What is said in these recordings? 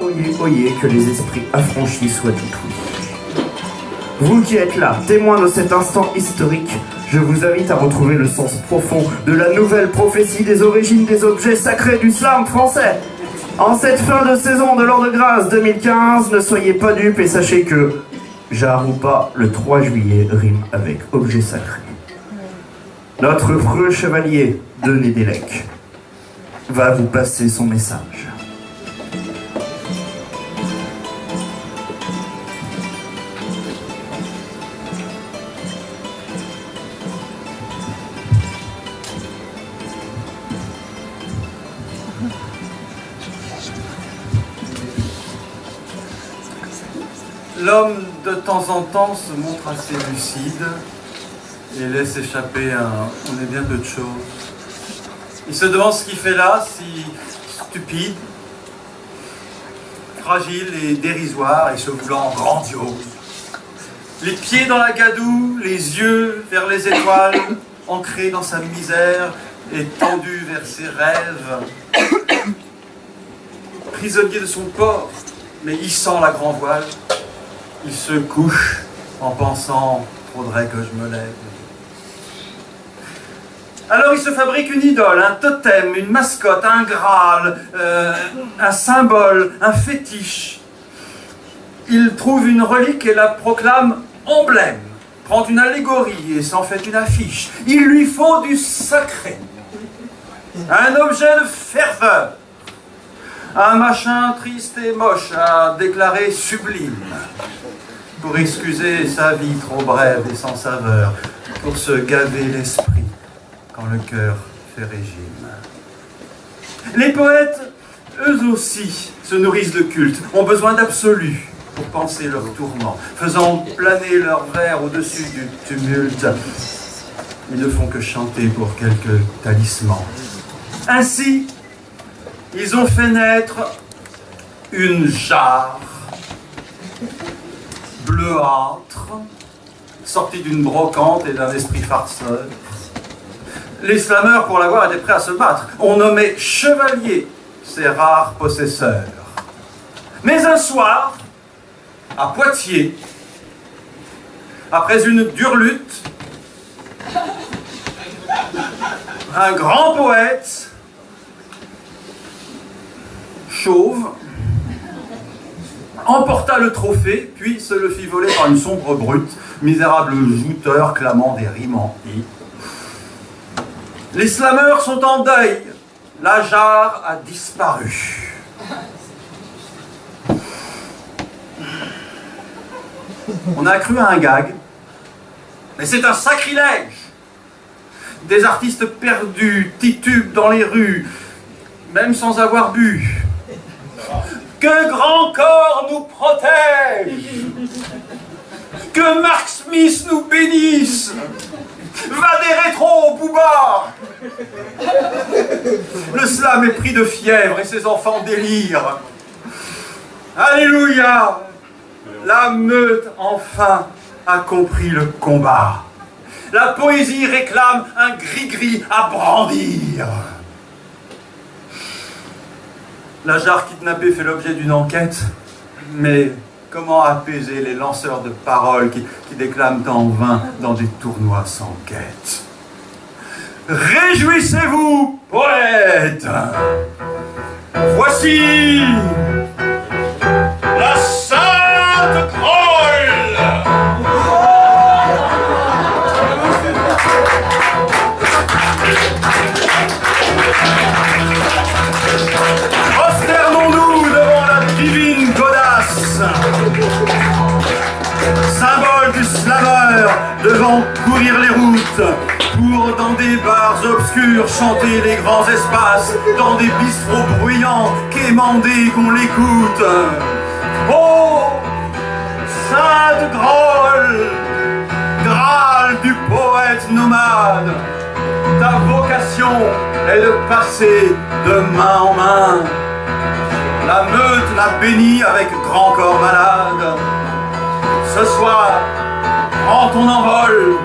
oyez, oyez, que les esprits affranchis soient tout oui. Vous qui êtes là, témoins de cet instant historique, je vous invite à retrouver le sens profond de la nouvelle prophétie des origines des objets sacrés du slam français. En cette fin de saison de l'An de Grâce 2015, ne soyez pas dupes et sachez que Jaharoupa, le 3 juillet, rime avec objet sacré. Notre preux chevalier, Denis Délec, va vous passer son message. L'homme, de temps en temps, se montre assez lucide et laisse échapper on est bien peu de choses. Il se demande ce qu'il fait là, si stupide, fragile et dérisoire, et se voulant grandiose. Les pieds dans la gadoue, les yeux vers les étoiles, ancrés dans sa misère et tendus vers ses rêves. Prisonnier de son corps, mais hissant la grand voile, il se couche en pensant « faudrait que je me lève ». Alors il se fabrique une idole, un totem, une mascotte, un graal, un symbole, un fétiche. Il trouve une relique et la proclame emblème, prend une allégorie et s'en fait une affiche. Il lui faut du sacré, un objet de ferveur, un machin triste et moche à déclarer sublime, pour excuser sa vie trop brève et sans saveur, pour se gaver l'esprit quand le cœur fait régime. Les poètes, eux aussi, se nourrissent de culte, ont besoin d'absolu pour penser leur tourment, faisant planer leurs vers au-dessus du tumulte. Ils ne font que chanter pour quelques talismans. Ainsi, ils ont fait naître une jarre bleuâtre, sortie d'une brocante et d'un esprit farceur. Les slameurs, pour l'avoir, étaient prêts à se battre. On nommait chevaliers ces rares possesseurs. Mais un soir, à Poitiers, après une dure lutte, un grand poète, chauve, emporta le trophée, puis se le fit voler par une sombre brute, misérable jouteur clamant des rimes en i. Les slameurs sont en deuil, la jarre a disparu. On a cru à un gag, mais c'est un sacrilège. Des artistes perdus titubent dans les rues, même sans avoir bu. Que Grand Corps nous protège! Que Mark Smith nous bénisse! Va des rétros, Booba! Le slam est pris de fièvre et ses enfants délirent. Alléluia! La meute, enfin, a compris le combat. La poésie réclame un gris-gris à brandir. La jarre kidnappée fait l'objet d'une enquête, mais comment apaiser les lanceurs de paroles qui déclament en vain dans des tournois sans quête? Réjouissez-vous, poètes! Voici la Sainte Grolle! Prosternons-nous devant la divine godasse, symbole du slameur, devant courir les routes, pour dans des bars obscurs chanter les grands espaces, dans des bistrots bruyants, quémander qu'on l'écoute. Oh, Sainte Grolle, Graal du poète nomade, ta vocation est de passer de main en main. La meute l'a béni avec Grand Corps malade. Ce soir, prends ton envol,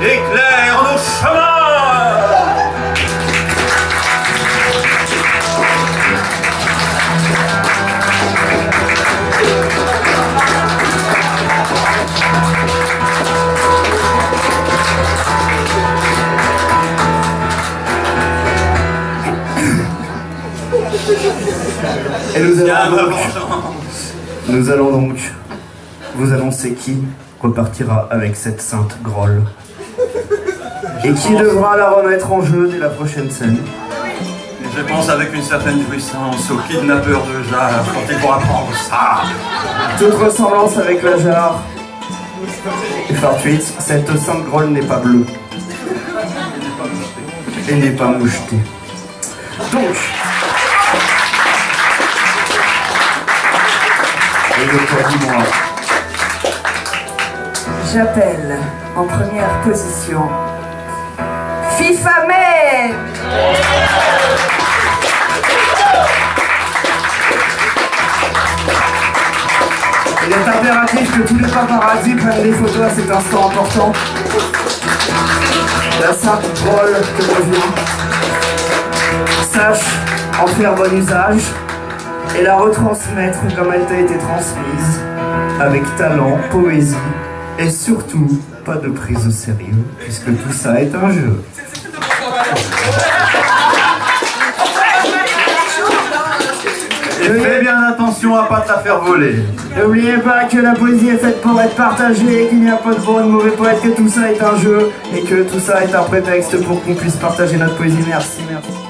éclaire nos chemins. Nous allons donc vous annoncer qui repartira avec cette sainte Grolle. Et qui devra la remettre en jeu dès la prochaine scène. Et je pense avec une certaine jouissance au kidnappeur de Jarre quand il pourra prendre ça. Toute ressemblance avec la Jarre est fortuite. Cette sainte Grolle n'est pas bleue. Et n'est pas mouchetée. Donc... dis-moi. J'appelle en première position Fifamé. Il est impératif que tous les paparazzis prennent des photos à cet instant important. La sainte Grolle te revient. Sache en faire bon usage et la retransmettre comme elle t'a été transmise, avec talent, poésie et surtout pas de prise au sérieux, puisque tout ça est un jeu. Et fais bien attention à pas te la faire voler. N'oubliez pas que la poésie est faite pour être partagée, et qu'il n'y a pas de bon ou de mauvais poète, que tout ça est un jeu, et que tout ça est un prétexte pour qu'on puisse partager notre poésie. Merci, merci.